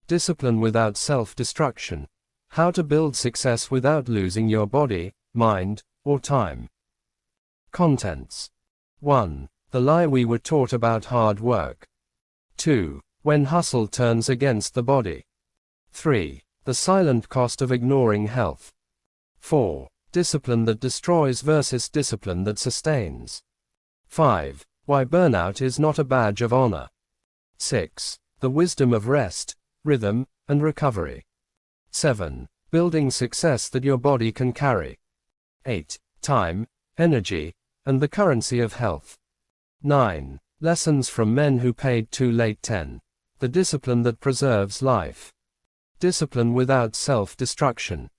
Discipline without self-destruction. How to build success without losing your body, mind, or time. Contents. 1. The lie we were taught about hard work. 2. When hustle turns against the body. 3. The silent cost of ignoring health. 4. Discipline that destroys versus discipline that sustains. 5. Why burnout is not a badge of honor. 6. The wisdom of rest, rhythm, and recovery. 7. Building success that your body can carry. 8. Time, energy, and the currency of health. 9. Lessons from men who paid too late. 10. The discipline that preserves life. Discipline without self-destruction.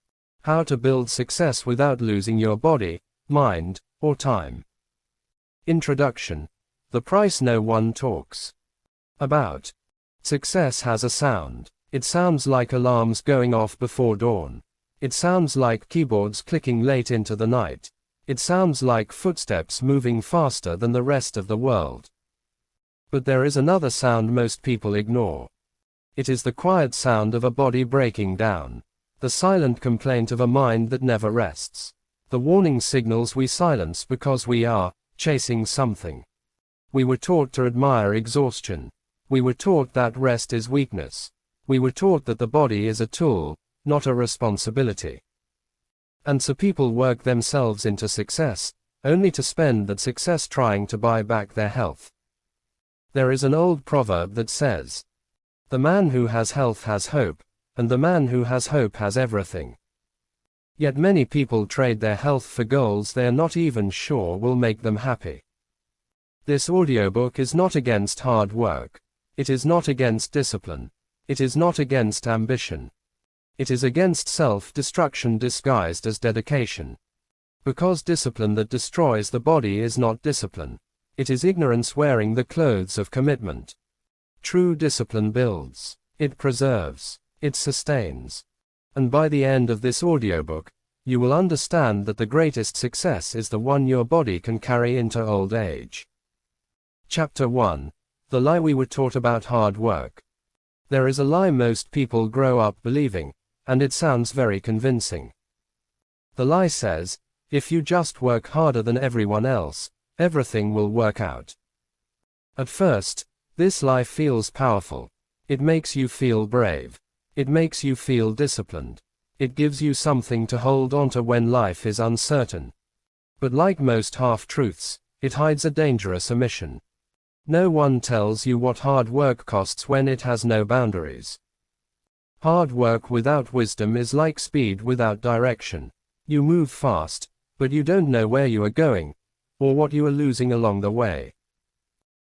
How to build success without losing your body, mind, or time. Introduction. The price no one talks about. Success has a sound. It sounds like alarms going off before dawn. It sounds like keyboards clicking late into the night. It sounds like footsteps moving faster than the rest of the world. But there is another sound most people ignore. It is the quiet sound of a body breaking down. The silent complaint of a mind that never rests. The warning signals we silence because we are chasing something. We were taught to admire exhaustion. We were taught that rest is weakness. We were taught that the body is a tool, not a responsibility. And so people work themselves into success, only to spend that success trying to buy back their health. There is an old proverb that says, "The man who has health has hope, and the man who has hope has everything." Yet many people trade their health for goals they are not even sure will make them happy. This audiobook is not against hard work. It is not against discipline. It is not against ambition. It is against self-destruction disguised as dedication. Because discipline that destroys the body is not discipline. It is ignorance wearing the clothes of commitment. True discipline builds. It preserves. It sustains. And by the end of this audiobook, you will understand that the greatest success is the one your body can carry into old age. Chapter 1. The lie we were taught about hard work. There is a lie most people grow up believing, and it sounds very convincing. The lie says, if you just work harder than everyone else, everything will work out. At first, this lie feels powerful. It makes you feel brave. It makes you feel disciplined. It gives you something to hold onto when life is uncertain. But like most half-truths, it hides a dangerous omission. No one tells you what hard work costs when it has no boundaries. Hard work without wisdom is like speed without direction. You move fast, but you don't know where you are going, or what you are losing along the way.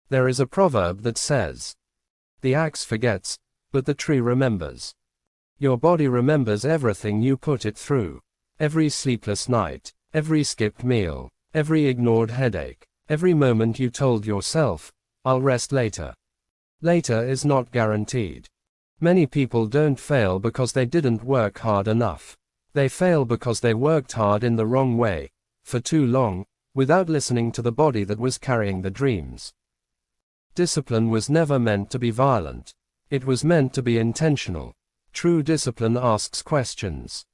There is a proverb that says, "The axe forgets, but the tree remembers." Your body remembers everything you put it through. Every sleepless night, every skipped meal, every ignored headache, every moment you told yourself, "I'll rest later." Later is not guaranteed. Many people don't fail because they didn't work hard enough. They fail because they worked hard in the wrong way, for too long, without listening to the body that was carrying the dreams. Discipline was never meant to be violent. It was meant to be intentional. True discipline asks questions.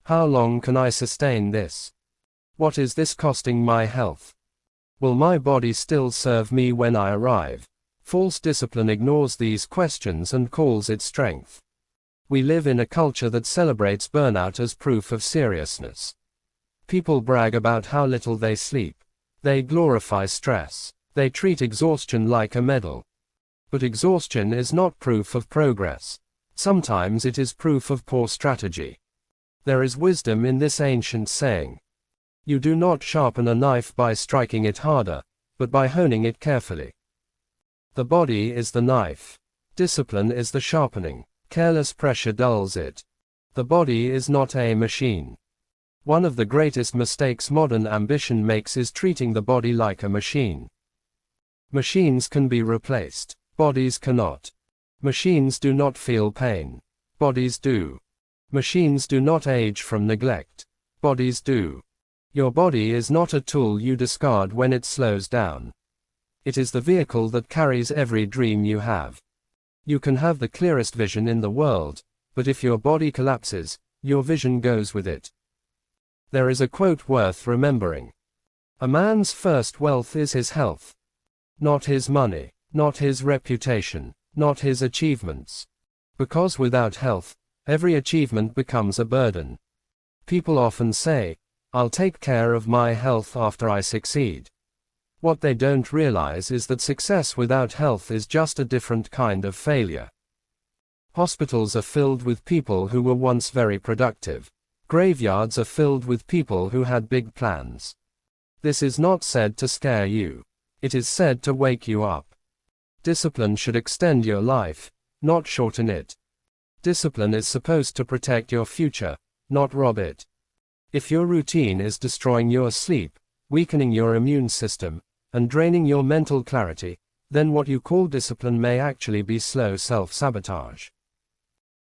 How long can I sustain this? What is this costing my health? Will my body still serve me when I arrive? False discipline ignores these questions and calls it strength. We live in a culture that celebrates burnout as proof of seriousness. People brag about how little they sleep. They glorify stress. They treat exhaustion like a medal. But exhaustion is not proof of progress. Sometimes it is proof of poor strategy. There is wisdom in this ancient saying. You do not sharpen a knife by striking it harder, but by honing it carefully. The body is the knife. Discipline is the sharpening. Careless pressure dulls it. The body is not a machine. One of the greatest mistakes modern ambition makes is treating the body like a machine. Machines can be replaced. Bodies cannot. Machines do not feel pain. Bodies do. Machines do not age from neglect. Bodies do. Your body is not a tool you discard when it slows down. It is the vehicle that carries every dream you have. You can have the clearest vision in the world, but if your body collapses, your vision goes with it. There is a quote worth remembering. A man's first wealth is his health. Not his money, not his reputation, not his achievements. Because without health, every achievement becomes a burden. People often say, "I'll take care of my health after I succeed." What they don't realize is that success without health is just a different kind of failure. Hospitals are filled with people who were once very productive. Graveyards are filled with people who had big plans. This is not said to scare you. It is said to wake you up. Discipline should extend your life, not shorten it. Discipline is supposed to protect your future, not rob it. If your routine is destroying your sleep, weakening your immune system, and draining your mental clarity, then what you call discipline may actually be slow self-sabotage.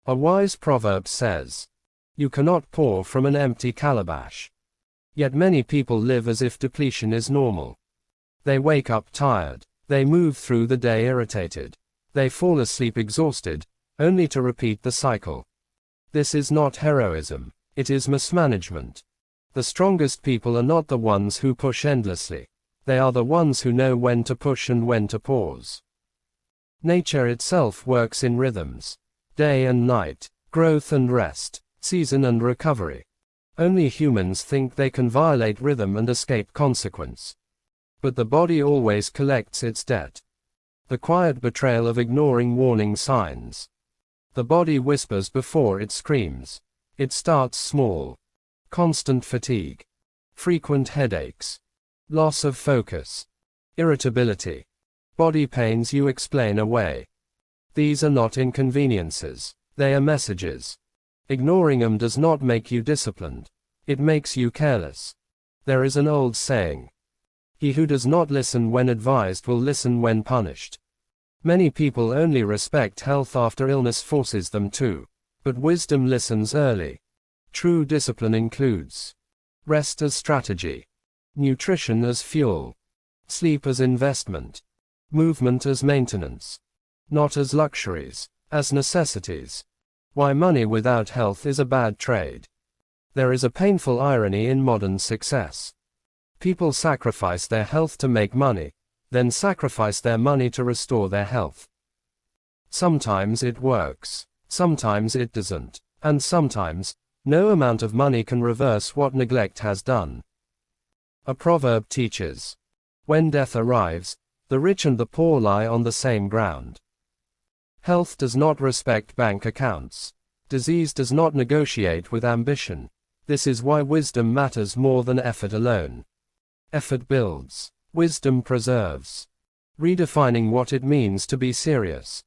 A wise proverb says, "You cannot pour from an empty calabash." Yet many people live as if depletion is normal. They wake up tired. They move through the day irritated. They fall asleep exhausted, only to repeat the cycle. This is not heroism. It is mismanagement. The strongest people are not the ones who push endlessly. They are the ones who know when to push and when to pause. Nature itself works in rhythms. Day and night, growth and rest, season and recovery. Only humans think they can violate rhythm and escape consequence. But the body always collects its debt. The quiet betrayal of ignoring warning signs. The body whispers before it screams. It starts small. Constant fatigue. Frequent headaches. Loss of focus. Irritability. Body pains you explain away. These are not inconveniences. They are messages. Ignoring them does not make you disciplined. It makes you careless. There is an old saying. He who does not listen when advised will listen when punished. Many people only respect health after illness forces them to. But wisdom listens early. True discipline includes rest as strategy, nutrition as fuel, sleep as investment, movement as maintenance, not as luxuries, as necessities. Why money without health is a bad trade. There is a painful irony in modern success. People sacrifice their health to make money, then sacrifice their money to restore their health. Sometimes it works, sometimes it doesn't, and sometimes, no amount of money can reverse what neglect has done. A proverb teaches, when death arrives, the rich and the poor lie on the same ground. Health does not respect bank accounts. Disease does not negotiate with ambition. This is why wisdom matters more than effort alone. Effort builds. Wisdom preserves. Redefining what it means to be serious.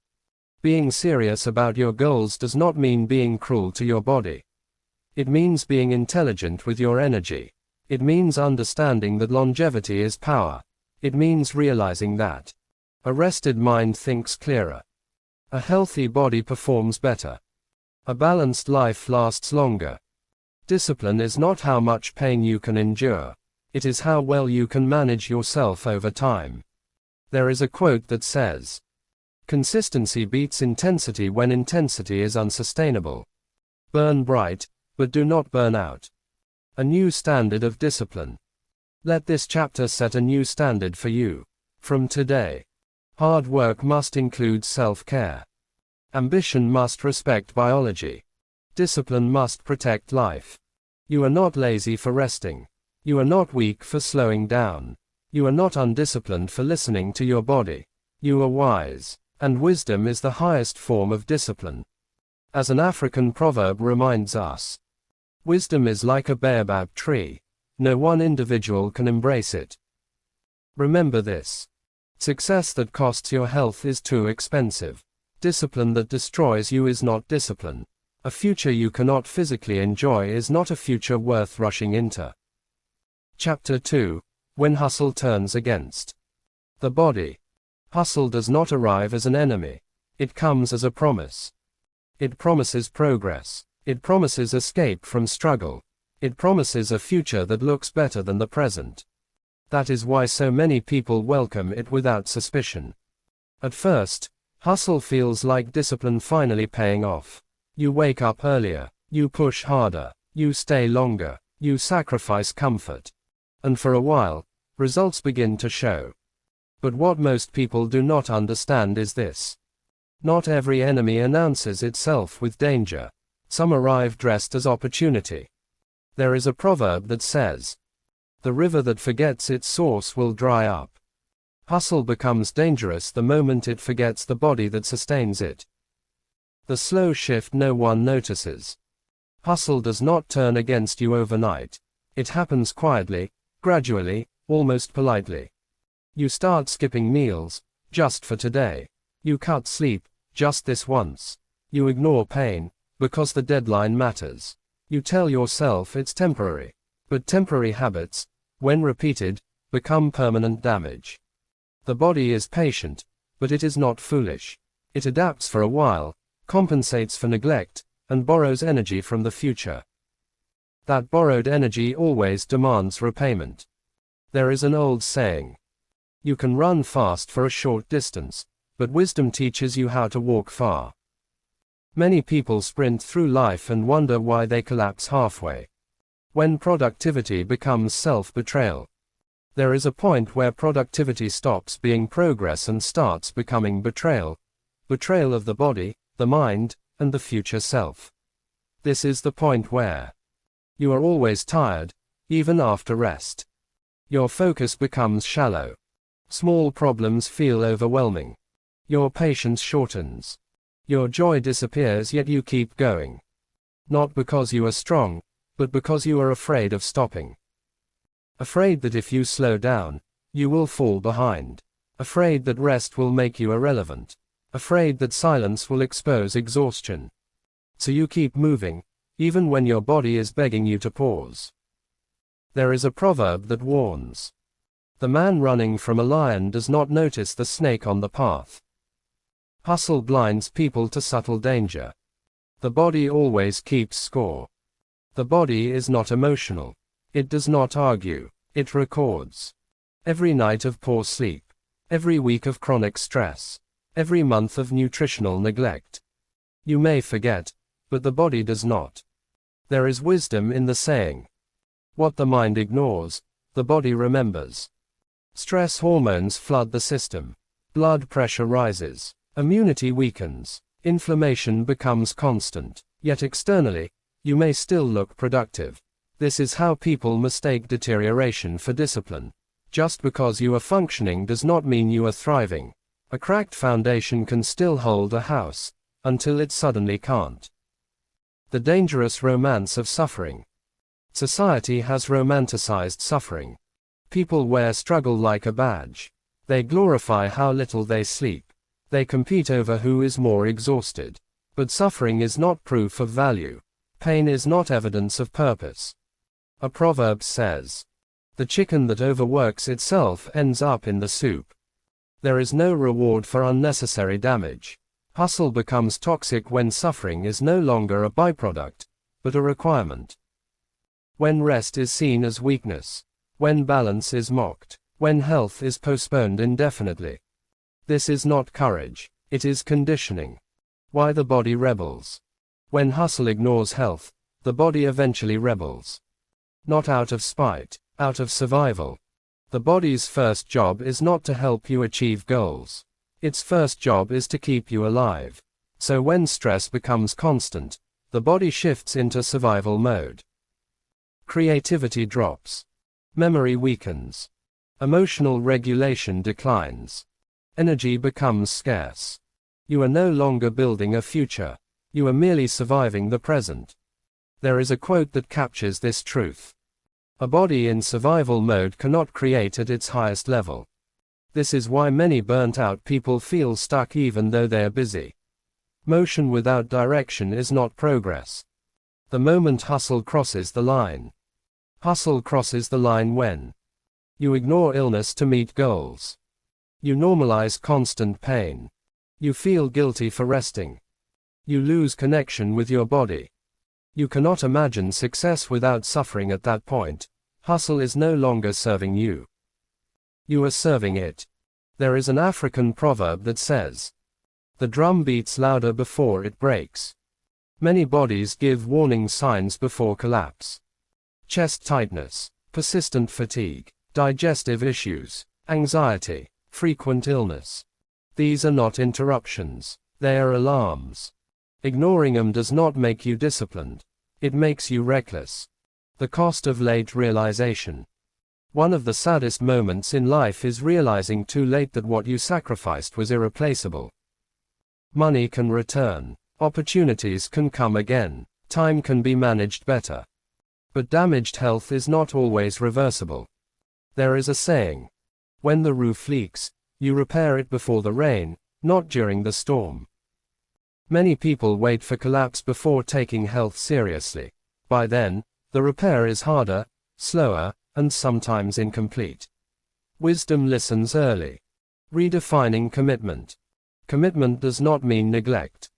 Being serious about your goals does not mean being cruel to your body. It means being intelligent with your energy. It means understanding that longevity is power. It means realizing that a rested mind thinks clearer. A healthy body performs better. A balanced life lasts longer. Discipline is not how much pain you can endure. It is how well you can manage yourself over time. There is a quote that says, "Consistency beats intensity when intensity is unsustainable. Burn bright, but do not burn out." A new standard of discipline. Let this chapter set a new standard for you. From today, hard work must include self-care. Ambition must respect biology. Discipline must protect life. You are not lazy for resting. You are not weak for slowing down. You are not undisciplined for listening to your body. You are wise, and wisdom is the highest form of discipline. As an African proverb reminds us, wisdom is like a baobab tree. No one individual can embrace it. Remember this. Success that costs your health is too expensive. Discipline that destroys you is not discipline. A future you cannot physically enjoy is not a future worth rushing into. Chapter 2. When Hustle Turns Against the Body. Hustle does not arrive as an enemy. It comes as a promise. It promises progress. It promises escape from struggle. It promises a future that looks better than the present. That is why so many people welcome it without suspicion. At first, Hustle feels like discipline finally paying off. You wake up earlier, you push harder, you stay longer, you sacrifice comfort. And for a while, results begin to show. But what most people do not understand is this. Not every enemy announces itself with danger. Some arrive dressed as opportunity. There is a proverb that says, "The river that forgets its source will dry up." Hustle becomes dangerous the moment it forgets the body that sustains it. The slow shift no one notices. Hustle does not turn against you overnight. It happens quietly, gradually, almost politely. You start skipping meals, just for today. You cut sleep, just this once. You ignore pain, because the deadline matters. You tell yourself it's temporary. But temporary habits, when repeated, become permanent damage. The body is patient, but it is not foolish. It adapts for a while, compensates for neglect, and borrows energy from the future. That borrowed energy always demands repayment. There is an old saying. You can run fast for a short distance, but wisdom teaches you how to walk far. Many people sprint through life and wonder why they collapse halfway. When productivity becomes self-betrayal. There is a point where productivity stops being progress and starts becoming betrayal. Betrayal of the body, the mind, and the future self. This is the point where you are always tired, even after rest. Your focus becomes shallow. Small problems feel overwhelming. Your patience shortens. Your joy disappears, yet you keep going. Not because you are strong, but because you are afraid of stopping. Afraid that if you slow down, you will fall behind. Afraid that rest will make you irrelevant. Afraid that silence will expose exhaustion. So you keep moving, even when your body is begging you to pause. There is a proverb that warns. The man running from a lion does not notice the snake on the path. Hustle blinds people to subtle danger. The body always keeps score. The body is not emotional. It does not argue. It records. Every night of poor sleep. Every week of chronic stress. Every month of nutritional neglect. You may forget, but the body does not. There is wisdom in the saying. What the mind ignores, the body remembers. Stress hormones flood the system. Blood pressure rises. Immunity weakens. Inflammation becomes constant. Yet externally, you may still look productive. This is how people mistake deterioration for discipline. Just because you are functioning does not mean you are thriving. A cracked foundation can still hold a house, until it suddenly can't. The dangerous romance of suffering. Society has romanticized suffering. People wear struggle like a badge. They glorify how little they sleep. They compete over who is more exhausted. But suffering is not proof of value. Pain is not evidence of purpose. A proverb says, "The chicken that overworks itself ends up in the soup." There is no reward for unnecessary damage. Hustle becomes toxic when suffering is no longer a byproduct, but a requirement. When rest is seen as weakness. When balance is mocked. When health is postponed indefinitely. This is not courage, it is conditioning. Why the body rebels. When hustle ignores health, the body eventually rebels. Not out of spite, out of survival. The body's first job is not to help you achieve goals. Its first job is to keep you alive. So when stress becomes constant, the body shifts into survival mode. Creativity drops. Memory weakens. Emotional regulation declines. Energy becomes scarce. You are no longer building a future. You are merely surviving the present. There is a quote that captures this truth. A body in survival mode cannot create at its highest level. This is why many burnt-out people feel stuck even though they are busy. Motion without direction is not progress. The moment hustle crosses the line. Hustle crosses the line when you ignore illness to meet goals. You normalize constant pain. You feel guilty for resting. You lose connection with your body. You cannot imagine success without suffering at that point. Hustle is no longer serving you. You are serving it. There is an African proverb that says, The drum beats louder before it breaks. Many bodies give warning signs before collapse. Chest tightness, persistent fatigue, digestive issues, anxiety, frequent illness. These are not interruptions, they are alarms. Ignoring them does not make you disciplined. It makes you reckless. The cost of late realization. One of the saddest moments in life is realizing too late that what you sacrificed was irreplaceable. Money can return. Opportunities can come again. Time can be managed better. But damaged health is not always reversible. There is a saying, when the roof leaks, you repair it before the rain, not during the storm. Many people wait for collapse before taking health seriously. By then, the repair is harder, slower, and sometimes incomplete. Wisdom listens early. Redefining commitment. Commitment does not mean neglect.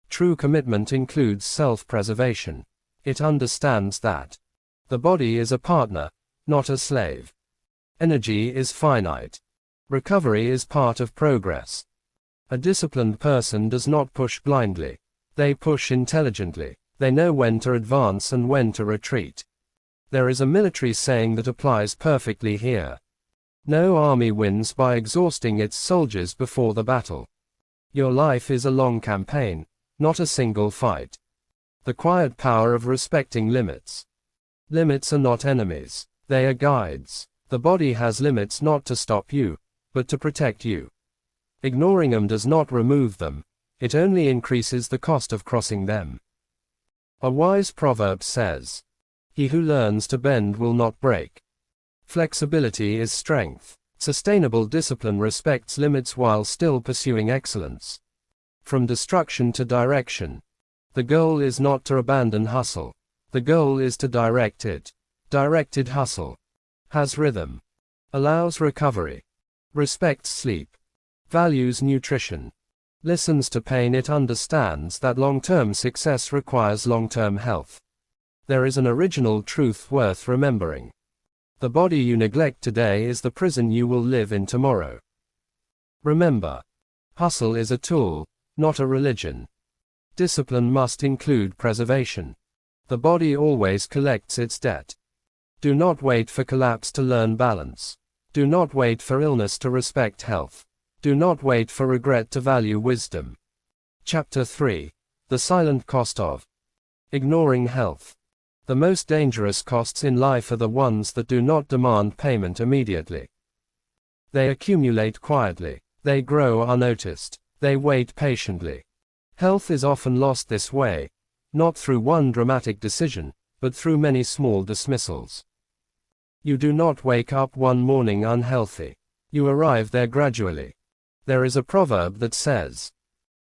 True commitment includes self-preservation. It understands that the body is a partner, not a slave. Energy is finite. Recovery is part of progress. A disciplined person does not push blindly. They push intelligently. They know when to advance and when to retreat. There is a military saying that applies perfectly here. No army wins by exhausting its soldiers before the battle. Your life is a long campaign, not a single fight. The quiet power of respecting limits. Limits are not enemies, they are guides. The body has limits not to stop you, but to protect you. Ignoring them does not remove them, it only increases the cost of crossing them. A wise proverb says, "He who learns to bend will not break." Flexibility is strength. Sustainable discipline respects limits while still pursuing excellence. From destruction to direction. The goal is not to abandon hustle. The goal is to direct it. Directed hustle has rhythm, allows recovery, respects sleep, values nutrition, listens to pain. It understands that long-term success requires long-term health. There is an original truth worth remembering. The body you neglect today is the prison you will live in tomorrow. Remember, hustle is a tool, not a religion. Discipline must include preservation. The body always collects its debt. Do not wait for collapse to learn balance. Do not wait for illness to respect health. Do not wait for regret to value wisdom. Chapter 3. The silent cost of ignoring health. The most dangerous costs in life are the ones that do not demand payment immediately. They accumulate quietly. They grow unnoticed. They wait patiently. Health is often lost this way, not through one dramatic decision, but through many small dismissals. You do not wake up one morning unhealthy. You arrive there gradually. There is a proverb that says,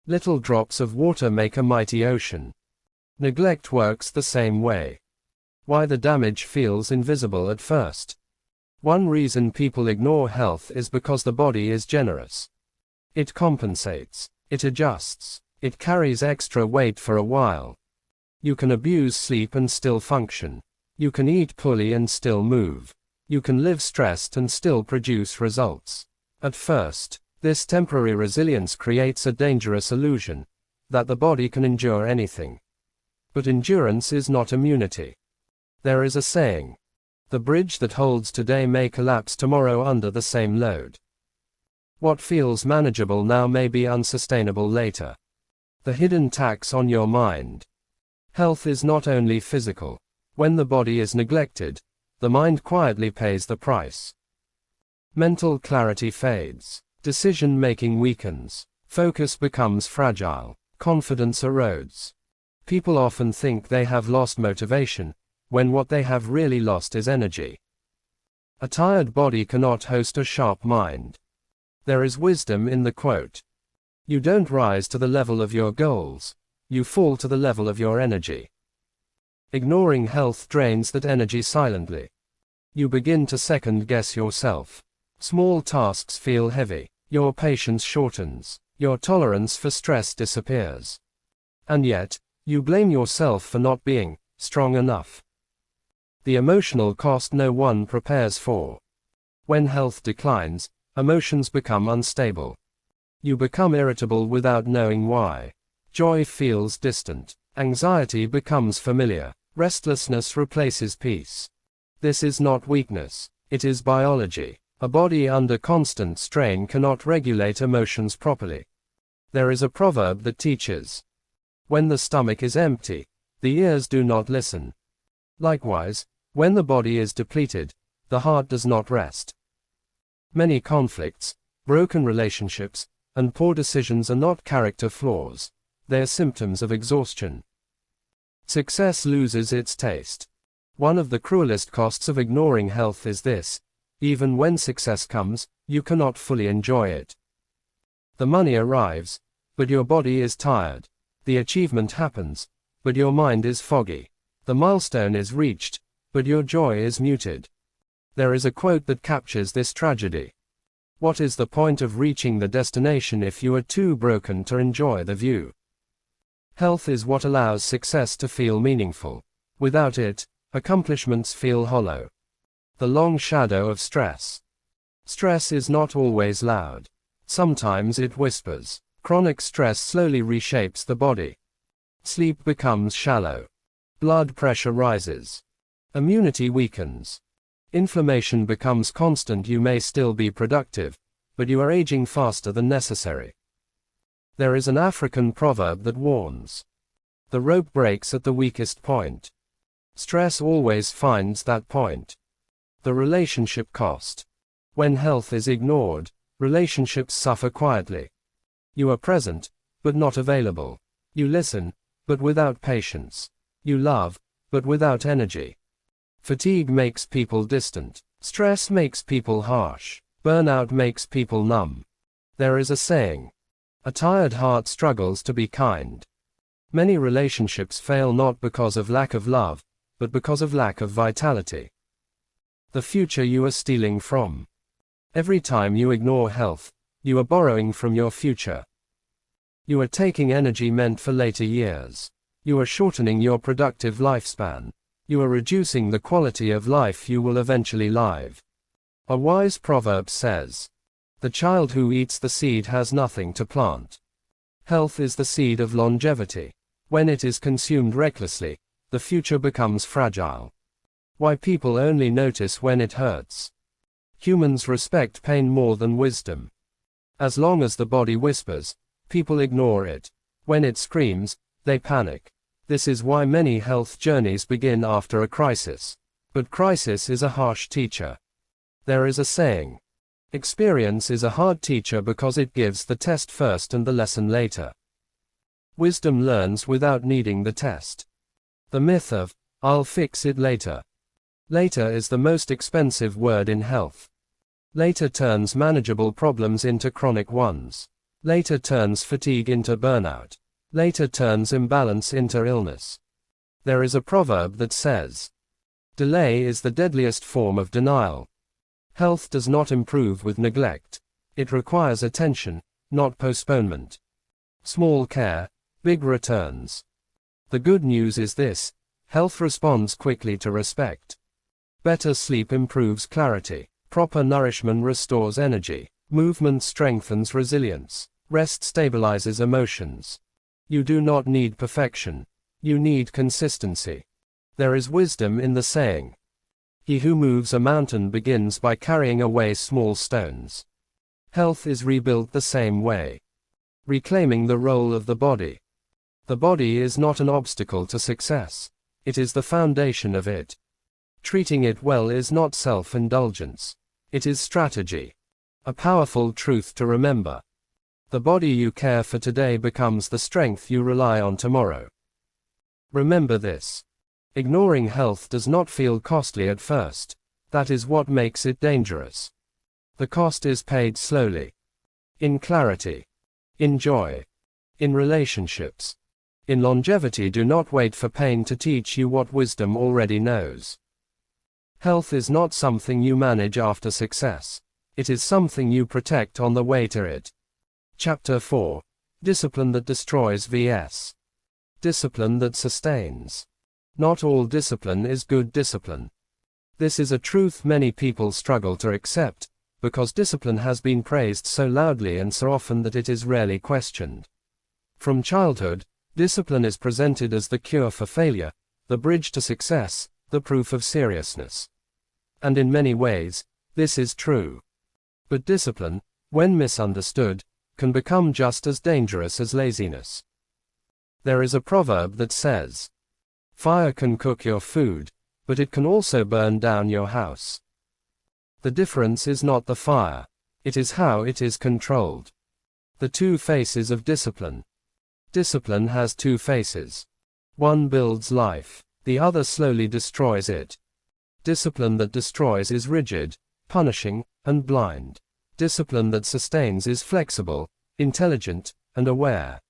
"Little drops of water make a mighty ocean." Neglect works the same way. Why the damage feels invisible at first. One reason people ignore health is because the body is generous. It compensates. It adjusts. It carries extra weight for a while. You can abuse sleep and still function. You can eat poorly and still move. You can live stressed and still produce results. At first, this temporary resilience creates a dangerous illusion that the body can endure anything. But endurance is not immunity. There is a saying, "The bridge that holds today may collapse tomorrow under the same load." What feels manageable now may be unsustainable later. The hidden tax on your mind. Health is not only physical. When the body is neglected, the mind quietly pays the price. Mental clarity fades. Decision-making weakens. Focus becomes fragile. Confidence erodes. People often think they have lost motivation, when what they have really lost is energy. A tired body cannot host a sharp mind. There is wisdom in the quote. You don't rise to the level of your goals, you fall to the level of your energy. Ignoring health drains that energy silently. You begin to second-guess yourself. Small tasks feel heavy. Your patience shortens. Your tolerance for stress disappears. And yet, you blame yourself for not being strong enough. The emotional cost no one prepares for. When health declines, emotions become unstable. You become irritable without knowing why. Joy feels distant. Anxiety becomes familiar. Restlessness replaces peace. This is not weakness. It is biology. A body under constant strain cannot regulate emotions properly. There is a proverb that teaches, when the stomach is empty, the ears do not listen. Likewise, when the body is depleted, the heart does not rest. Many conflicts, broken relationships, and poor decisions are not character flaws. They are symptoms of exhaustion. Success loses its taste. One of the cruelest costs of ignoring health is this: even when success comes, you cannot fully enjoy it. The money arrives, but your body is tired. The achievement happens, but your mind is foggy. The milestone is reached, but your joy is muted. There is a quote that captures this tragedy. What is the point of reaching the destination if you are too broken to enjoy the view? Health is what allows success to feel meaningful. Without it, accomplishments feel hollow. The long shadow of stress. Stress is not always loud. Sometimes it whispers. Chronic stress slowly reshapes the body. Sleep becomes shallow. Blood pressure rises. Immunity weakens. Inflammation becomes constant. You may still be productive, but you are aging faster than necessary. There is an African proverb that warns. The rope breaks at the weakest point. Stress always finds that point. The relationship cost. When health is ignored, relationships suffer quietly. You are present, but not available. You listen, but without patience. You love, but without energy. Fatigue makes people distant. Stress makes people harsh. Burnout makes people numb. There is a saying, a tired heart struggles to be kind. Many relationships fail not because of lack of love, but because of lack of vitality. The future you are stealing from. Every time you ignore health, you are borrowing from your future. You are taking energy meant for later years. You are shortening your productive lifespan. You are reducing the quality of life you will eventually live. A wise proverb says, the child who eats the seed has nothing to plant. Health is the seed of longevity. When it is consumed recklessly, the future becomes fragile. Why people only notice when it hurts. Humans respect pain more than wisdom. As long as the body whispers, people ignore it. When it screams, they panic. This is why many health journeys begin after a crisis. But crisis is a harsh teacher. There is a saying, experience is a hard teacher because it gives the test first and the lesson later. Wisdom learns without needing the test. The myth of, I'll fix it later. Later is the most expensive word in health. Later turns manageable problems into chronic ones. Later turns fatigue into burnout. Later turns imbalance into illness. There is a proverb that says, delay is the deadliest form of denial. Health does not improve with neglect. It requires attention, not postponement. Small care, big returns. The good news is this: health responds quickly to respect. Better sleep improves clarity. Proper nourishment restores energy. Movement strengthens resilience. Rest stabilizes emotions. You do not need perfection. You need consistency. There is wisdom in the saying, he who moves a mountain begins by carrying away small stones. Health is rebuilt the same way. Reclaiming the role of the body. The body is not an obstacle to success. It is the foundation of it. Treating it well is not self-indulgence. It is strategy. A powerful truth to remember. The body you care for today becomes the strength you rely on tomorrow. Remember this. Ignoring health does not feel costly at first. That is what makes it dangerous. The cost is paid slowly. In clarity. In joy. In relationships. In longevity. Do not wait for pain to teach you what wisdom already knows. Health is not something you manage after success. It is something you protect on the way to it. Chapter 4. Discipline that destroys vs. Discipline that sustains. Not all discipline is good discipline. This is a truth many people struggle to accept, because discipline has been praised so loudly and so often that it is rarely questioned. From childhood, discipline is presented as the cure for failure, the bridge to success, the proof of seriousness. And in many ways, this is true. But discipline, when misunderstood, can become just as dangerous as laziness. There is a proverb that says, "Fire can cook your food, but it can also burn down your house." The difference is not the fire, it is how it is controlled. The two faces of discipline. Discipline has two faces. One builds life, the other slowly destroys it. Discipline that destroys is rigid, punishing, and blind. Discipline that sustains is flexible, intelligent, and aware.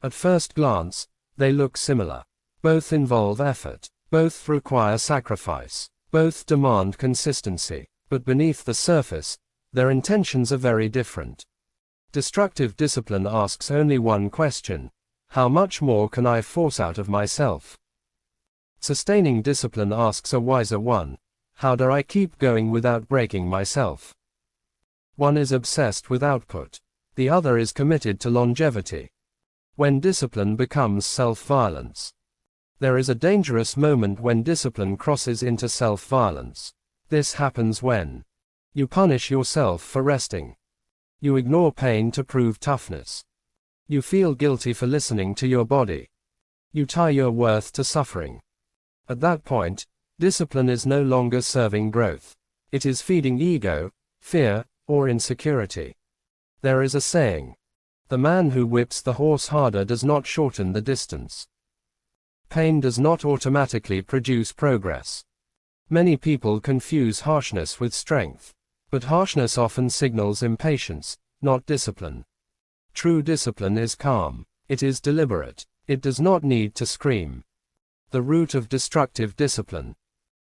At first glance, they look similar. Both involve effort. Both require sacrifice. Both demand consistency. But beneath the surface, their intentions are very different. Destructive discipline asks only one question: how much more can I force out of myself? Sustaining discipline asks a wiser one: how do I keep going without breaking myself? One is obsessed with output. The other is committed to longevity. When discipline becomes self-violence. There is a dangerous moment when discipline crosses into self-violence. This happens when you punish yourself for resting. You ignore pain to prove toughness. You feel guilty for listening to your body. You tie your worth to suffering. At that point, discipline is no longer serving growth. It is feeding ego, fear, or insecurity. There is a saying: the man who whips the horse harder does not shorten the distance. Pain does not automatically produce progress. Many people confuse harshness with strength, but harshness often signals impatience, not discipline. True discipline is calm. It is deliberate. It does not need to scream. The root of destructive discipline.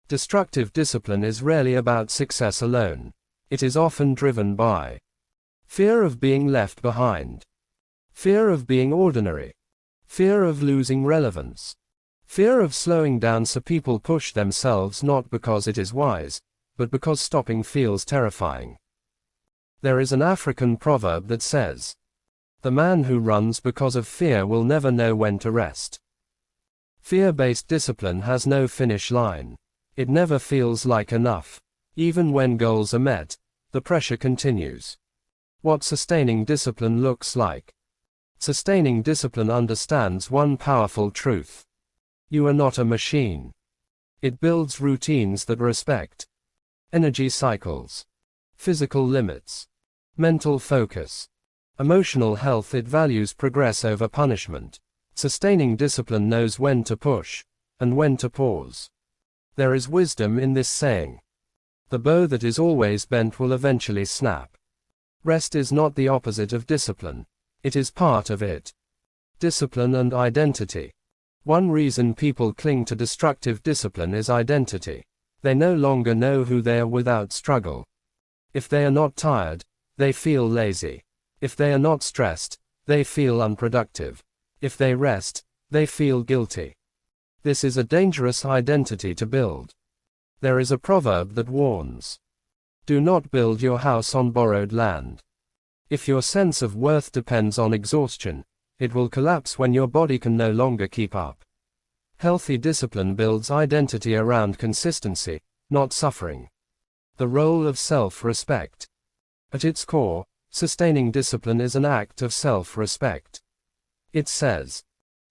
Destructive discipline is rarely about success alone. It is often driven by fear of being left behind, fear of being ordinary, fear of losing relevance, fear of slowing down, so people push themselves not because it is wise, but because stopping feels terrifying. There is an African proverb that says, "The man who runs because of fear will never know when to rest." Fear-based discipline has no finish line. It never feels like enough. Even when goals are met, the pressure continues. What sustaining discipline looks like. Sustaining discipline understands one powerful truth. You are not a machine. It builds routines that respect energy cycles, physical limits, mental focus, emotional health. It values progress over punishment. Sustaining discipline knows when to push and when to pause. There is wisdom in this saying: the bow that is always bent will eventually snap. Rest is not the opposite of discipline. It is part of it. Discipline and identity. One reason people cling to destructive discipline is identity. They no longer know who they are without struggle. If they are not tired, they feel lazy. If they are not stressed, they feel unproductive. If they rest, they feel guilty. This is a dangerous identity to build. There is a proverb that warns: do not build your house on borrowed land. If your sense of worth depends on exhaustion, it will collapse when your body can no longer keep up. Healthy discipline builds identity around consistency, not suffering. The role of self-respect. At its core, sustaining discipline is an act of self-respect. It says,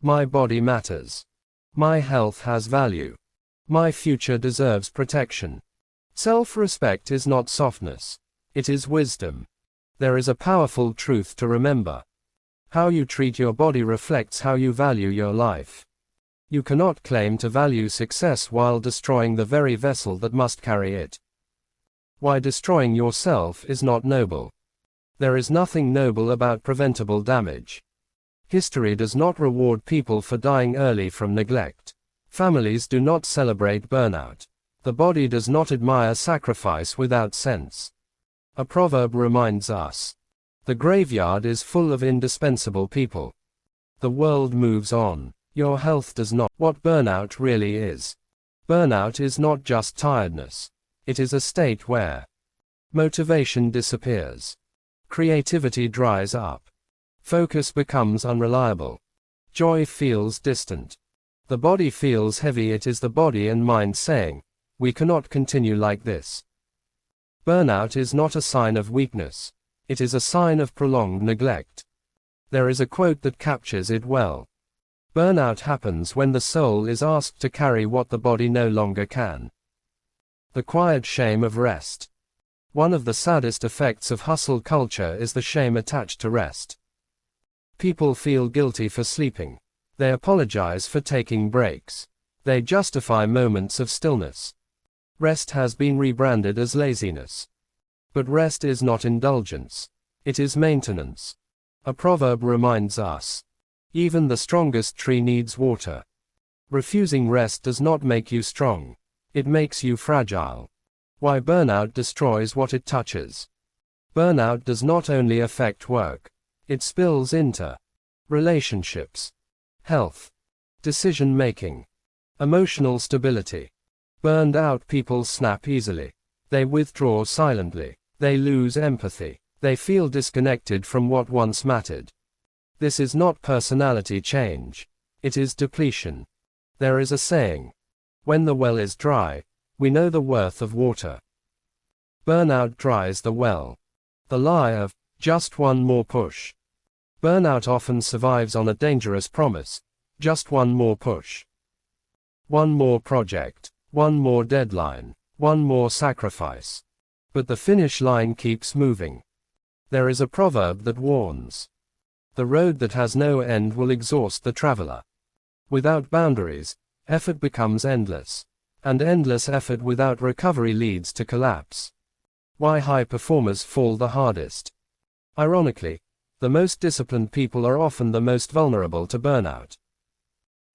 my body matters. My health has value. My future deserves protection. Self-respect is not softness. It is wisdom. There is a powerful truth to remember. How you treat your body reflects how you value your life. You cannot claim to value success while destroying the very vessel that must carry it. Why destroying yourself is not noble. There is nothing noble about preventable damage. History does not reward people for dying early from neglect. Families do not celebrate burnout. The body does not admire sacrifice without sense. A proverb reminds us: the graveyard is full of indispensable people. The world moves on. Your health does not. What burnout really is. Burnout is not just tiredness. It is a state where Motivation disappears. Creativity dries up. Focus becomes unreliable. Joy feels distant. The body feels heavy. It is the body and mind saying, "We cannot continue like this." Burnout is not a sign of weakness. It is a sign of prolonged neglect. There is a quote that captures it well. Burnout happens when the soul is asked to carry what the body no longer can. The quiet shame of rest. One of the saddest effects of hustle culture is the shame attached to rest. People feel guilty for sleeping. They apologize for taking breaks. They justify moments of stillness. Rest has been rebranded as laziness. But rest is not indulgence. It is maintenance. A proverb reminds us, even the strongest tree needs water. Refusing rest does not make you strong. It makes you fragile. Why burnout destroys what it touches. Burnout does not only affect work. It spills into relationships, health, decision-making, emotional stability. Burned out people snap easily. They withdraw silently. They lose empathy. They feel disconnected from what once mattered. This is not personality change. It is depletion. There is a saying, "When the well is dry, we know the worth of water." Burnout dries the well. The lie of, "Just one more push." Burnout often survives on a dangerous promise, just one more push. One more project. One more deadline. One more sacrifice. But the finish line keeps moving. There is a proverb that warns, "The road that has no end will exhaust the traveler." Without boundaries, effort becomes endless. And endless effort without recovery leads to collapse. Why high performers fall the hardest. Ironically, the most disciplined people are often the most vulnerable to burnout.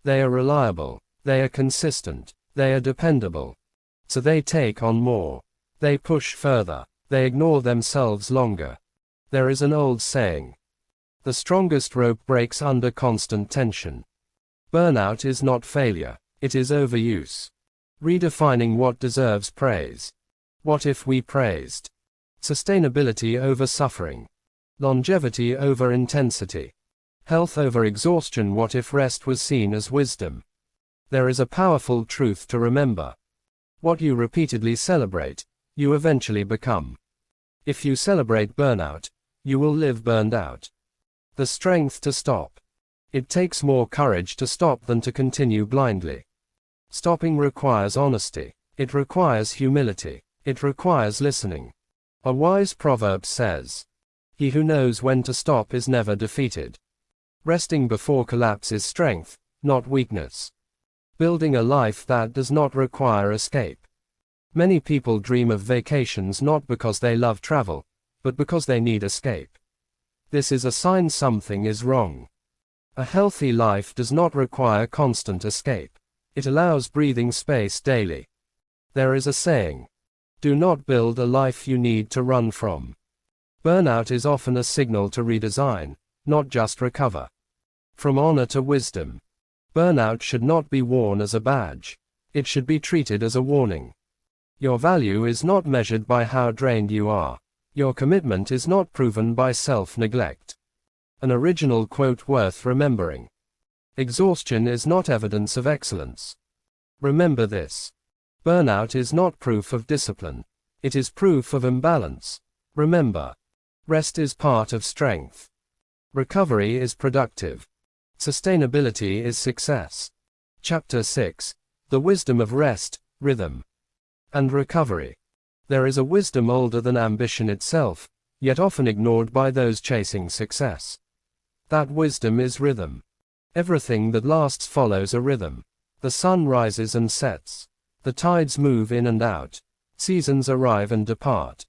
They are reliable. They are consistent. They are dependable. So they take on more. They push further. They ignore themselves longer. There is an old saying, "The strongest rope breaks under constant tension." Burnout is not failure. It is overuse. Redefining what deserves praise. What if we praised sustainability over suffering? Longevity over intensity? Health over exhaustion? What if rest was seen as wisdom? There is a powerful truth to remember. What you repeatedly celebrate, you eventually become. If you celebrate burnout, you will live burned out. The strength to stop. It takes more courage to stop than to continue blindly. Stopping requires honesty. It requires humility. It requires listening. A wise proverb says, "He who knows when to stop is never defeated." Resting before collapse is strength, not weakness. Building a life that does not require escape. Many people dream of vacations not because they love travel, but because they need escape. This is a sign something is wrong. A healthy life does not require constant escape. It allows breathing space daily. There is a saying, "Do not build a life you need to run from." Burnout is often a signal to redesign, not just recover. From honor to wisdom. Burnout should not be worn as a badge. It should be treated as a warning. Your value is not measured by how drained you are. Your commitment is not proven by self-neglect. An original quote worth remembering. Exhaustion is not evidence of excellence. Remember this. Burnout is not proof of discipline. It is proof of imbalance. Remember. Rest is part of strength. Recovery is productive. Sustainability is success. Chapter 6. The Wisdom of Rest, Rhythm, and Recovery. There is a wisdom older than ambition itself, yet often ignored by those chasing success. That wisdom is rhythm. Everything that lasts follows a rhythm. The sun rises and sets. The tides move in and out. Seasons arrive and depart.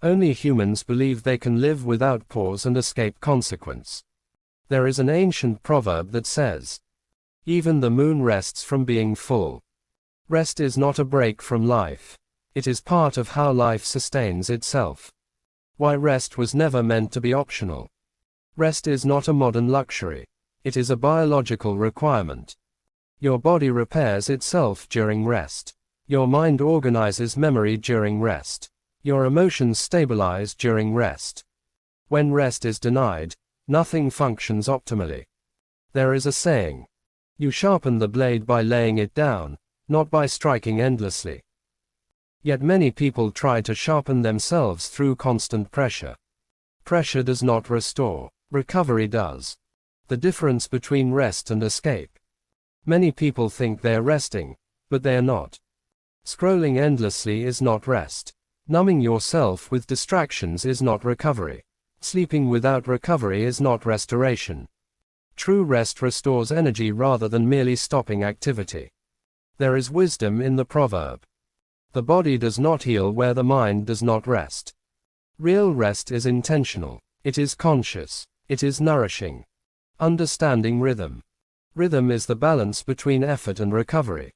Only humans believe they can live without pause and escape consequence. There is an ancient proverb that says, "Even the moon rests from being full." Rest is not a break from life. It is part of how life sustains itself. Why rest was never meant to be optional. Rest is not a modern luxury. It is a biological requirement. Your body repairs itself during rest. Your mind organizes memory during rest. Your emotions stabilize during rest. When rest is denied, nothing functions optimally. There is a saying, "You sharpen the blade by laying it down, not by striking endlessly." Yet many people try to sharpen themselves through constant pressure. Pressure does not restore, recovery does. The difference between rest and escape. Many people think they are resting, but they are not. Scrolling endlessly is not rest. Numbing yourself with distractions is not recovery. Sleeping without recovery is not restoration. True rest restores energy rather than merely stopping activity. There is wisdom in the proverb. The body does not heal where the mind does not rest. Real rest is intentional. It is conscious. It is nourishing. Understanding rhythm. Rhythm is the balance between effort and recovery.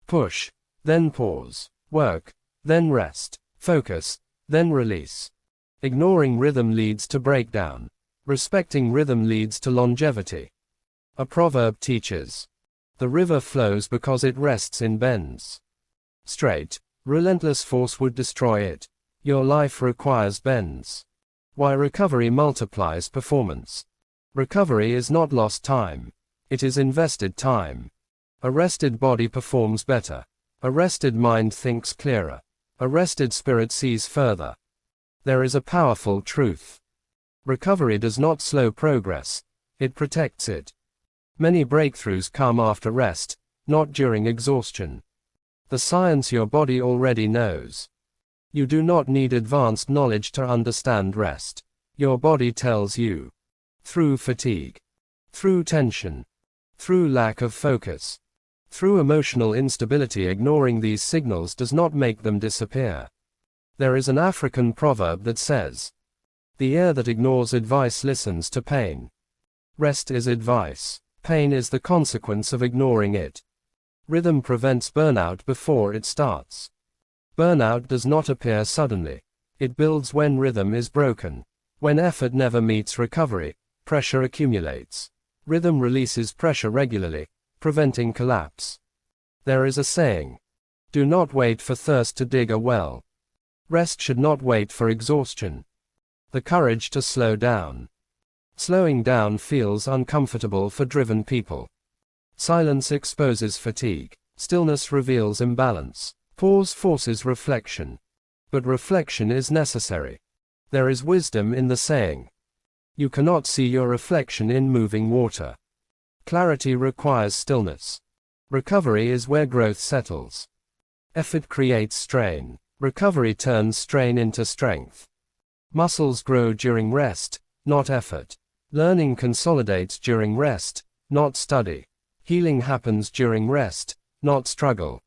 Push, then pause. Work, then rest. Focus, then release. Ignoring rhythm leads to breakdown. Respecting rhythm leads to longevity. A proverb teaches, "The river flows because it rests in bends." Straight, relentless force would destroy it. Your life requires bends. Why recovery multiplies performance. Recovery is not lost time. It is invested time. A rested body performs better. A rested mind thinks clearer. A rested spirit sees further. There is a powerful truth. Recovery does not slow progress. It protects it. Many breakthroughs come after rest, not during exhaustion. The science your body already knows. You do not need advanced knowledge to understand rest. Your body tells you. Through fatigue. Through tension. Through lack of focus. Through emotional instability. Ignoring these signals does not make them disappear. There is an African proverb that says, "The ear that ignores advice listens to pain." Rest is advice. Pain is the consequence of ignoring it. Rhythm prevents burnout before it starts. Burnout does not appear suddenly. It builds when rhythm is broken. When effort never meets recovery, pressure accumulates. Rhythm releases pressure regularly, preventing collapse. There is a saying, "Do not wait for thirst to dig a well." Rest should not wait for exhaustion. The courage to slow down. Slowing down feels uncomfortable for driven people. Silence exposes fatigue. Stillness reveals imbalance. Pause forces reflection. But reflection is necessary. There is wisdom in the saying, "You cannot see your reflection in moving water." Clarity requires stillness. Recovery is where growth settles. Effort creates strain. Recovery turns strain into strength. Muscles grow during rest, not effort. Learning consolidates during rest, not study. Healing happens during rest, not struggle.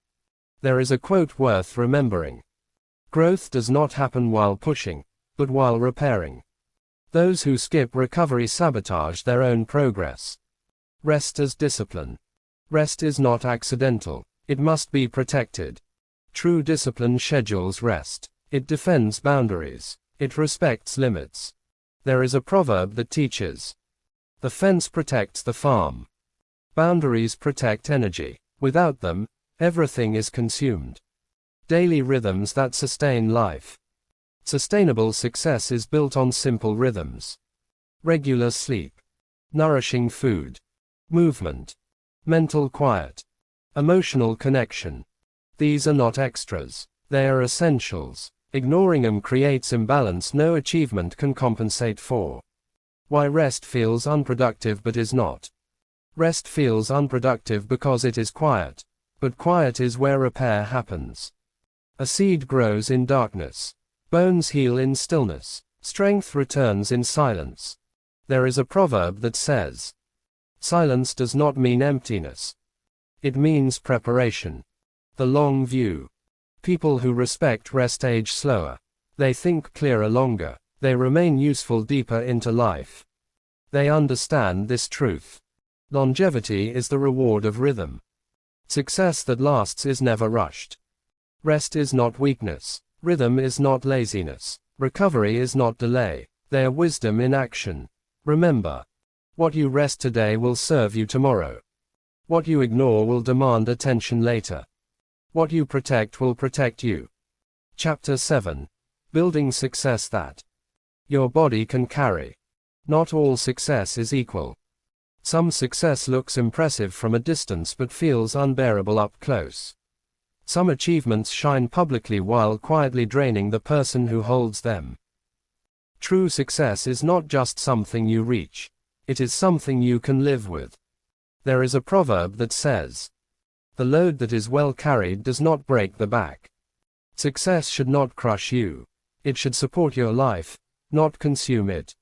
There is a quote worth remembering. Growth does not happen while pushing, but while repairing. Those who skip recovery sabotage their own progress. Rest as discipline. Rest is not accidental. It must be protected. True discipline schedules rest. It defends boundaries. It respects limits. There is a proverb that teaches, "The fence protects the farm." Boundaries protect energy. Without them, everything is consumed. Daily rhythms that sustain life. Sustainable success is built on simple rhythms. Regular sleep. Nourishing food. Movement. Mental quiet. Emotional connection. These are not extras. They are essentials. Ignoring them creates imbalance no achievement can compensate for. Why rest feels unproductive but is not. Rest feels unproductive because it is quiet. But quiet is where repair happens. A seed grows in darkness. Bones heal in stillness. Strength returns in silence. There is a proverb that says, "Silence does not mean emptiness. It means preparation." The long view. People who respect rest age slower. They think clearer longer. They remain useful deeper into life. They understand this truth. Longevity is the reward of rhythm. Success that lasts is never rushed. Rest is not weakness. Rhythm is not laziness. Recovery is not delay. They are wisdom in action. Remember, what you rest today will serve you tomorrow. What you ignore will demand attention later. What you protect will protect you. Chapter 7. Building success that your body can carry. Not all success is equal. Some success looks impressive from a distance but feels unbearable up close. Some achievements shine publicly while quietly draining the person who holds them. True success is not just something you reach. It is something you can live with. There is a proverb that says, "The load that is well carried does not break the back." Success should not crush you. It should support your life, not consume it.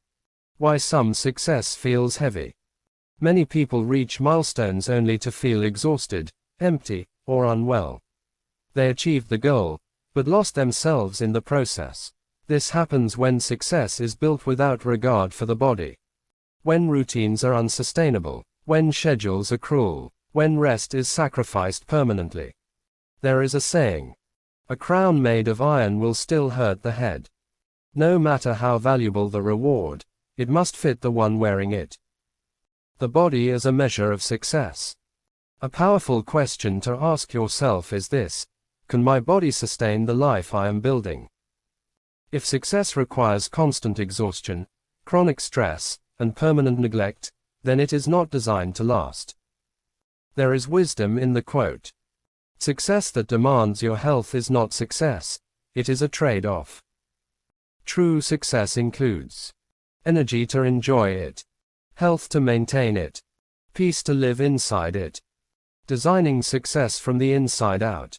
Why some success feels heavy. Many people reach milestones only to feel exhausted, empty, or unwell. They achieved the goal, but lost themselves in the process. This happens when success is built without regard for the body. When routines are unsustainable, when schedules are cruel, when rest is sacrificed permanently. There is a saying, "A crown made of iron will still hurt the head." No matter how valuable the reward, it must fit the one wearing it. The body as a measure of success. A powerful question to ask yourself is this: can my body sustain the life I am building? If success requires constant exhaustion, chronic stress, and permanent neglect, then it is not designed to last. There is wisdom in the quote. Success that demands your health is not success, it is a trade-off. True success includes energy to enjoy it, health to maintain it, peace to live inside it. Designing success from the inside out.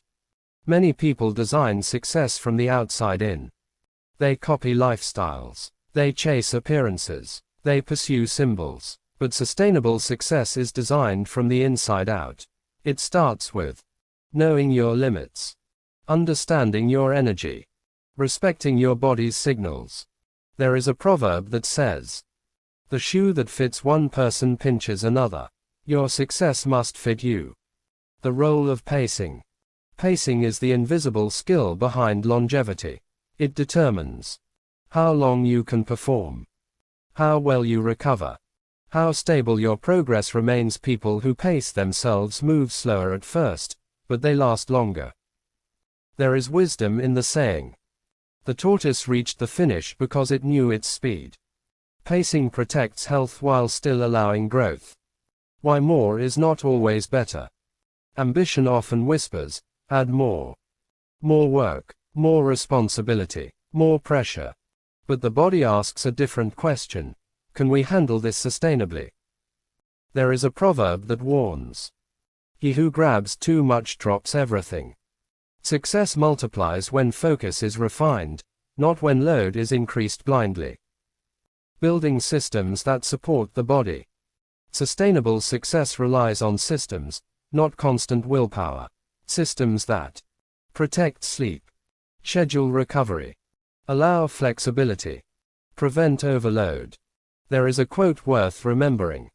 Many people design success from the outside in. They copy lifestyles. They chase appearances. They pursue symbols. But sustainable success is designed from the inside out. It starts with knowing your limits, understanding your energy, respecting your body's signals. There is a proverb that says, "The shoe that fits one person pinches another." Your success must fit you. The role of pacing. Pacing is the invisible skill behind longevity. It determines how long you can perform, how well you recover, how stable your progress remains. People who pace themselves move slower at first, but they last longer. There is wisdom in the saying, "The tortoise reached the finish because it knew its speed." Pacing protects health while still allowing growth. Why more is not always better. Ambition often whispers, "Add more." More work, more responsibility, more pressure. But the body asks a different question. Can we handle this sustainably? There is a proverb that warns, "He who grabs too much drops everything." Success multiplies when focus is refined, not when load is increased blindly. Building systems that support the body. Sustainable success relies on systems, not constant willpower. Systems that protect sleep, schedule recovery, allow flexibility, prevent overload. There is a quote worth remembering.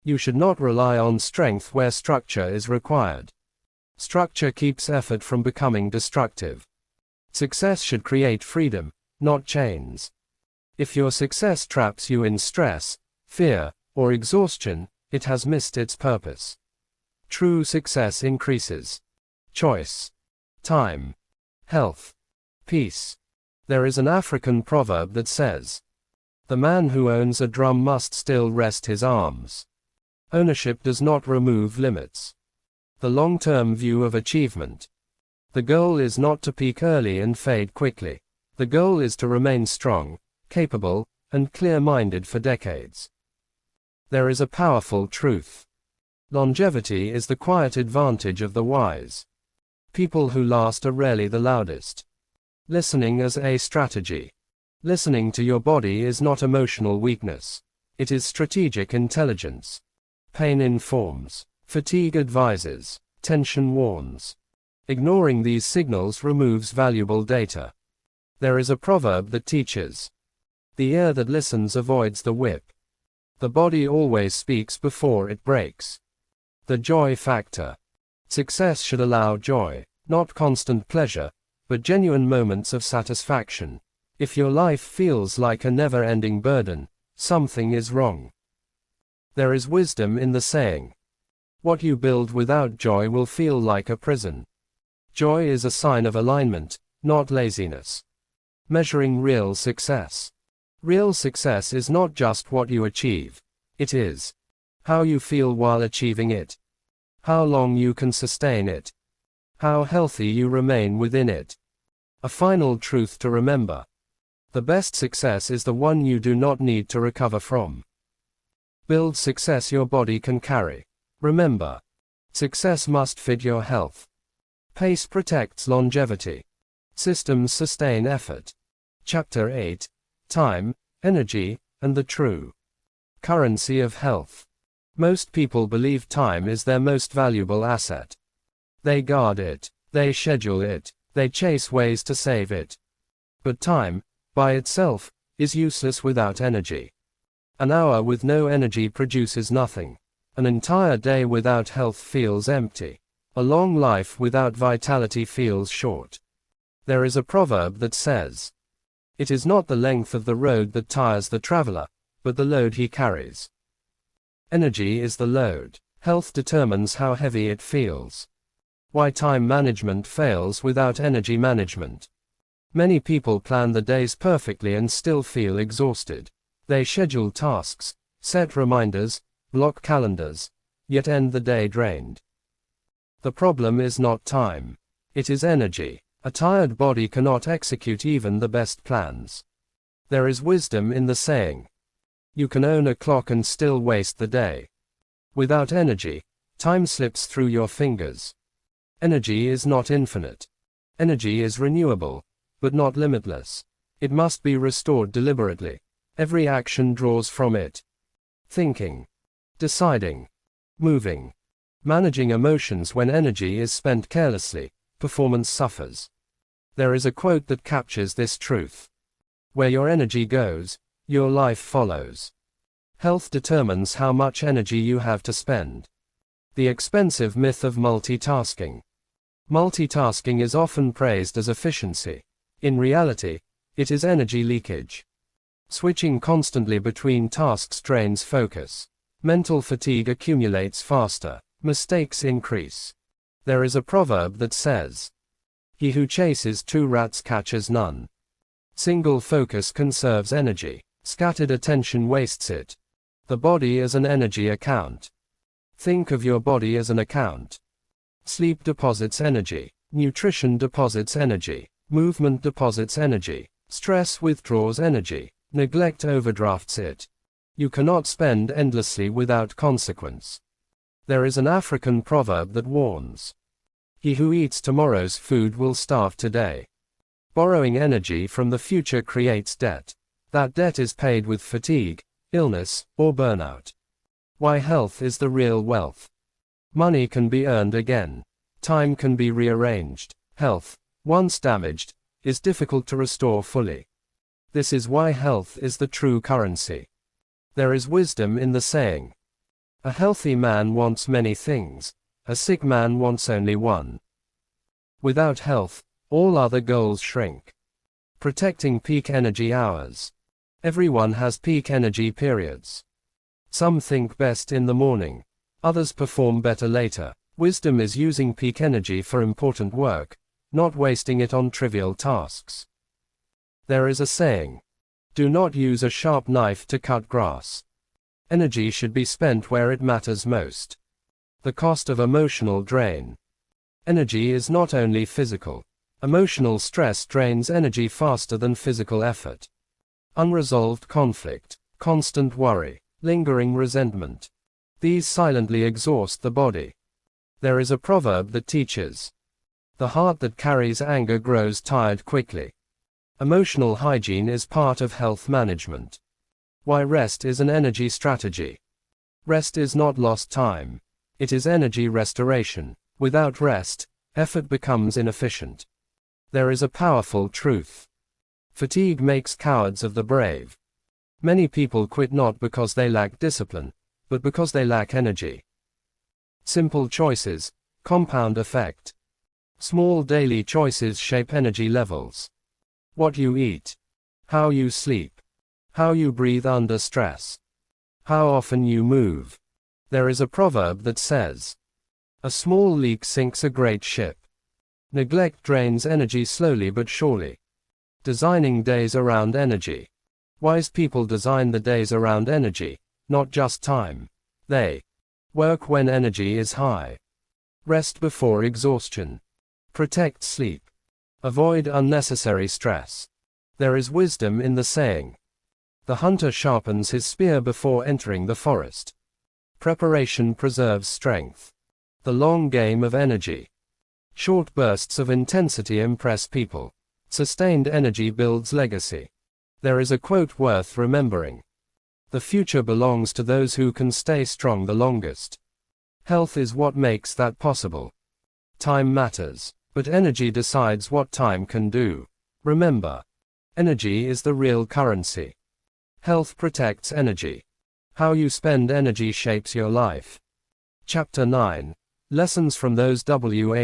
You should not rely on strength where structure is required. Structure keeps effort from becoming destructive. Success should create freedom, not chains. If your success traps you in stress, fear, or exhaustion, it has missed its purpose. True success increases choice, time, health, peace. There is an African proverb that says, "The man who owns a drum must still rest his arms." Ownership does not remove limits. The long-term view of achievement. The goal is not to peak early and fade quickly. The goal is to remain strong, capable, and clear-minded for decades. There is a powerful truth. Longevity is the quiet advantage of the wise. People who last are rarely the loudest. Listening as a strategy. Listening to your body is not emotional weakness. It is strategic intelligence. Pain informs. Fatigue advises. Tension warns. Ignoring these signals removes valuable data. There is a proverb that teaches, "The ear that listens avoids the whip." The body always speaks before it breaks. The joy factor. Success should allow joy, not constant pleasure, but genuine moments of satisfaction. If your life feels like a never-ending burden, something is wrong. There is wisdom in the saying, "What you build without joy will feel like a prison." Joy is a sign of alignment, not laziness. Measuring real success. Real success is not just what you achieve. It is how you feel while achieving it. How long you can sustain it. How healthy you remain within it. A final truth to remember. The best success is the one you do not need to recover from. Build success your body can carry. Remember, success must fit your health. Pace protects longevity. Systems sustain effort. Chapter 8. Time, Energy, and the True Currency of Health. Most people believe time is their most valuable asset. They guard it, they schedule it, they chase ways to save it. But time, by itself, is useless without energy. An hour with no energy produces nothing. An entire day without health feels empty. A long life without vitality feels short. There is a proverb that says, "It is not the length of the road that tires the traveler, but the load he carries." Energy is the load. Health determines how heavy it feels. Why time management fails without energy management. Many people plan the days perfectly and still feel exhausted. They schedule tasks, set reminders, block calendars, yet end the day drained. The problem is not time. It is energy. A tired body cannot execute even the best plans. There is wisdom in the saying, "You can own a clock and still waste the day." Without energy, time slips through your fingers. Energy is not infinite. Energy is renewable, but not limitless. It must be restored deliberately. Every action draws from it. Thinking, deciding, moving, managing emotions. When energy is spent carelessly, performance suffers. There is a quote that captures this truth. Where your energy goes, your life follows. Health determines how much energy you have to spend. The expensive myth of multitasking. Multitasking is often praised as efficiency. In reality, it is energy leakage. Switching constantly between tasks drains focus. Mental fatigue accumulates faster. Mistakes increase. There is a proverb that says, "He who chases two rats catches none." Single focus conserves energy. Scattered attention wastes it. The body is an energy account. Think of your body as an account. Sleep deposits energy. Nutrition deposits energy. Movement deposits energy. Stress withdraws energy. Neglect overdrafts it. You cannot spend endlessly without consequence. There is an African proverb that warns, "He who eats tomorrow's food will starve today." Borrowing energy from the future creates debt. That debt is paid with fatigue, illness, or burnout. Why health is the real wealth. Money can be earned again. Time can be rearranged. Health, once damaged, is difficult to restore fully. This is why health is the true currency. There is wisdom in the saying, "A healthy man wants many things, a sick man wants only one." Without health, all other goals shrink. Protecting peak energy hours. Everyone has peak energy periods. Some think best in the morning. Others perform better later. Wisdom is using peak energy for important work, not wasting it on trivial tasks. There is a saying, "Do not use a sharp knife to cut grass." Energy should be spent where it matters most. The cost of emotional drain. Energy is not only physical. Emotional stress drains energy faster than physical effort. Unresolved conflict, constant worry, lingering resentment. These silently exhaust the body. There is a proverb that teaches, "The heart that carries anger grows tired quickly." Emotional hygiene is part of health management. Why rest is an energy strategy. Rest is not lost time. It is energy restoration. Without rest, effort becomes inefficient. There is a powerful truth. Fatigue makes cowards of the brave. Many people quit not because they lack discipline, but because they lack energy. Simple choices, compound effect. Small daily choices shape energy levels. What you eat, how you sleep, how you breathe under stress, how often you move. There is a proverb that says, "A small leak sinks a great ship." Neglect drains energy slowly but surely. Designing days around energy. Wise people design the days around energy, not just time. They work when energy is high. Rest before exhaustion. Protect sleep. Avoid unnecessary stress. There is wisdom in the saying. The hunter sharpens his spear before entering the forest. Preparation preserves strength. The long game of energy. Short bursts of intensity impress people. Sustained energy builds legacy. There is a quote worth remembering. The future belongs to those who can stay strong the longest. Health is what makes that possible. Time matters, but energy decides what time can do. Remember, energy is the real currency. Health protects energy. How you spend energy shapes your life. Chapter 9. Lessons from those who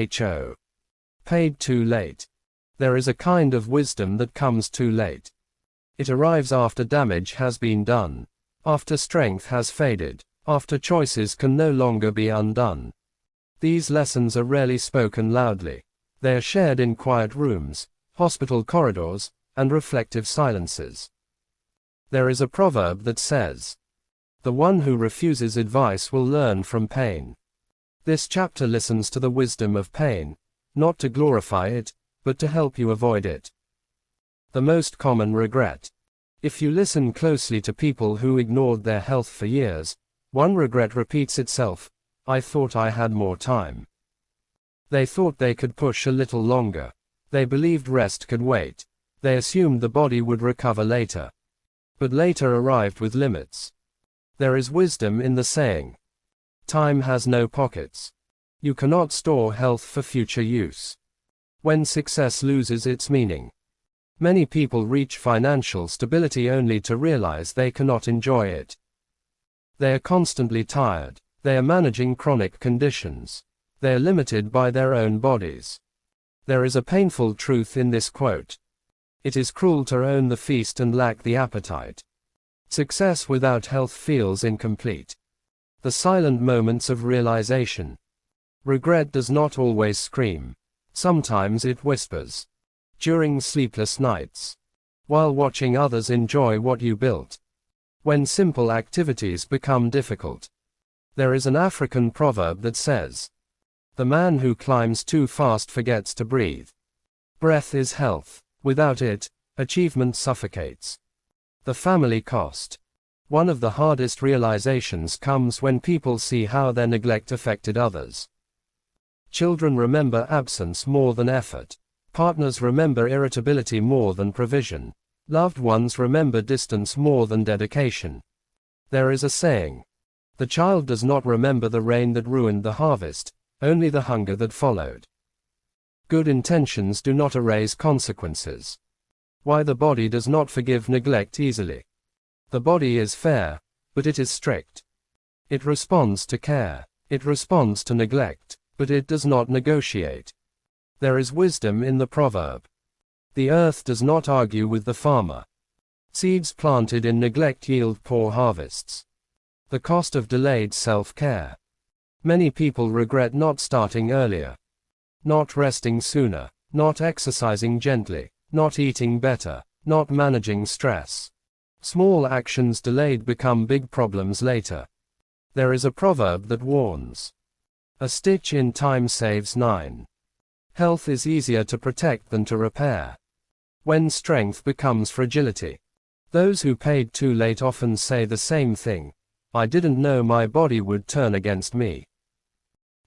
paid too late. There is a kind of wisdom that comes too late. It arrives after damage has been done, after strength has faded, after choices can no longer be undone. These lessons are rarely spoken loudly. They are shared in quiet rooms, hospital corridors, and reflective silences. There is a proverb that says, "The one who refuses advice will learn from pain." This chapter listens to the wisdom of pain, not to glorify it, but to help you avoid it. The most common regret. If you listen closely to people who ignored their health for years, one regret repeats itself: "I thought I had more time." They thought they could push a little longer. They believed rest could wait. They assumed the body would recover later. But later arrived with limits. There is wisdom in the saying. Time has no pockets. You cannot store health for future use. When success loses its meaning. Many people reach financial stability only to realize they cannot enjoy it. They are constantly tired. They are managing chronic conditions. They are limited by their own bodies. There is a painful truth in this quote. It is cruel to own the feast and lack the appetite. Success without health feels incomplete. The silent moments of realization. Regret does not always scream. Sometimes it whispers. During sleepless nights. While watching others enjoy what you built. When simple activities become difficult. There is an African proverb that says, "The man who climbs too fast forgets to breathe." Breath is health. Without it, achievement suffocates. The family cost. One of the hardest realizations comes when people see how their neglect affected others. Children remember absence more than effort. Partners remember irritability more than provision. Loved ones remember distance more than dedication. There is a saying. The child does not remember the rain that ruined the harvest, only the hunger that followed. Good intentions do not erase consequences. Why the body does not forgive neglect easily. The body is fair, but it is strict. It responds to care. It responds to neglect, but it does not negotiate. There is wisdom in the proverb. The earth does not argue with the farmer. Seeds planted in neglect yield poor harvests. The cost of delayed self-care. Many people regret not starting earlier. Not resting sooner. Not exercising gently. Not eating better. Not managing stress. Small actions delayed become big problems later. There is a proverb that warns. A stitch in time saves 9. Health is easier to protect than to repair. When strength becomes fragility. Those who paid too late often say the same thing. I didn't know my body would turn against me.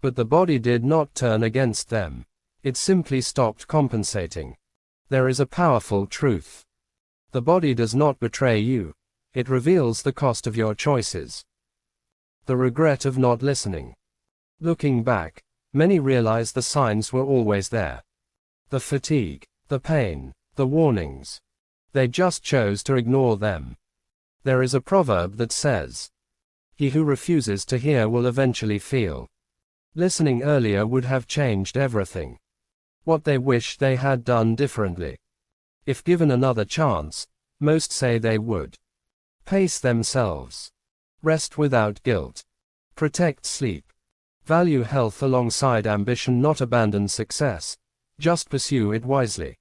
But the body did not turn against them. It simply stopped compensating. There is a powerful truth. The body does not betray you. It reveals the cost of your choices. The regret of not listening. Looking back, many realize the signs were always there. The fatigue, the pain, the warnings. They just chose to ignore them. There is a proverb that says, "He who refuses to hear will eventually feel." Listening earlier would have changed everything. What they wish they had done differently. If given another chance, most say they would. Pace themselves. Rest without guilt. Protect sleep. Value health alongside ambition, not abandon success. Just pursue it wisely.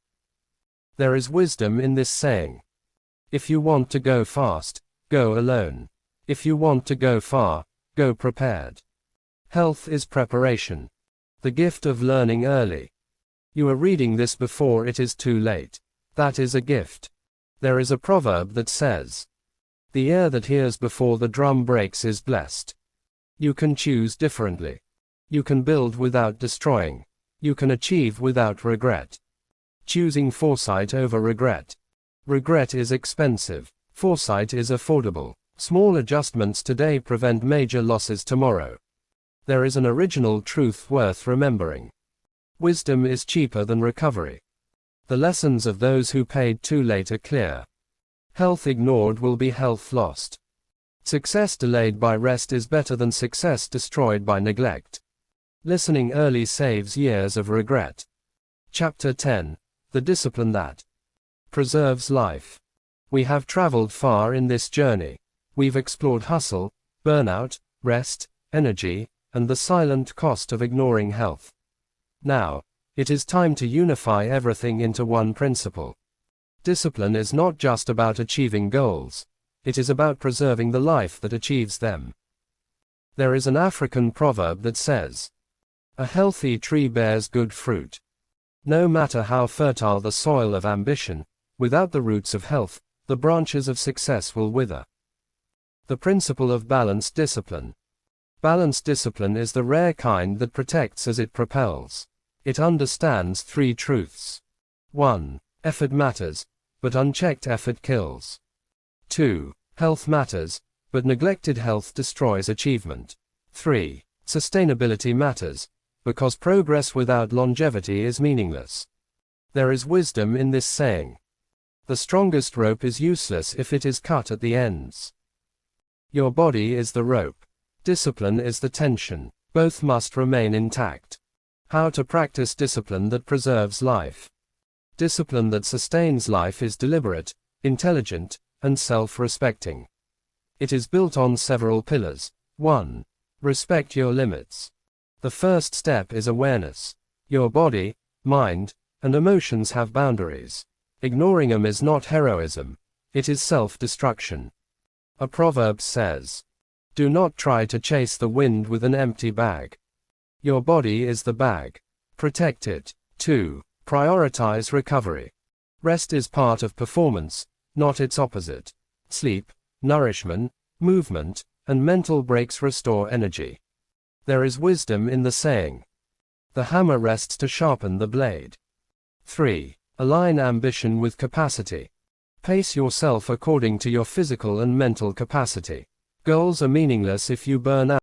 There is wisdom in this saying. If you want to go fast, go alone. If you want to go far, go prepared. Health is preparation. The gift of learning early. You are reading this before it is too late. That is a gift. There is a proverb that says, "The ear that hears before the drum breaks is blessed." You can choose differently. You can build without destroying. You can achieve without regret. Choosing foresight over regret. Regret is expensive. Foresight is affordable. Small adjustments today prevent major losses tomorrow. There is an original truth worth remembering. Wisdom is cheaper than recovery. The lessons of those who paid too late are clear. Health ignored will be health lost. Success delayed by rest is better than success destroyed by neglect. Listening early saves years of regret. Chapter 10. The discipline that preserves life. We have traveled far in this journey. We've explored hustle, burnout, rest, energy, and the silent cost of ignoring health. Now, it is time to unify everything into one principle. Discipline is not just about achieving goals. It is about preserving the life that achieves them. There is an African proverb that says, "A healthy tree bears good fruit." No matter how fertile the soil of ambition, without the roots of health, the branches of success will wither. The principle of balanced discipline. Balanced discipline is the rare kind that protects as it propels. It understands three truths. 1. Effort matters, but unchecked effort kills. 2. Health matters, but neglected health destroys achievement. 3. Sustainability matters, because progress without longevity is meaningless. There is wisdom in this saying. The strongest rope is useless if it is cut at the ends. Your body is the rope. Discipline is the tension. Both must remain intact. How to practice discipline that preserves life. Discipline that sustains life is deliberate, intelligent, and self-respecting. It is built on several pillars. 1. Respect your limits. The first step is awareness. Your body, mind, and emotions have boundaries. Ignoring them is not heroism. It is self-destruction. A proverb says, "Do not try to chase the wind with an empty bag." Your body is the bag. Protect it. 2. Prioritize recovery. Rest is part of performance, not its opposite. Sleep, nourishment, movement, and mental breaks restore energy. There is wisdom in the saying, "The hammer rests to sharpen the blade." 3. Align ambition with capacity. Pace yourself according to your physical and mental capacity. Goals are meaningless if you burn out.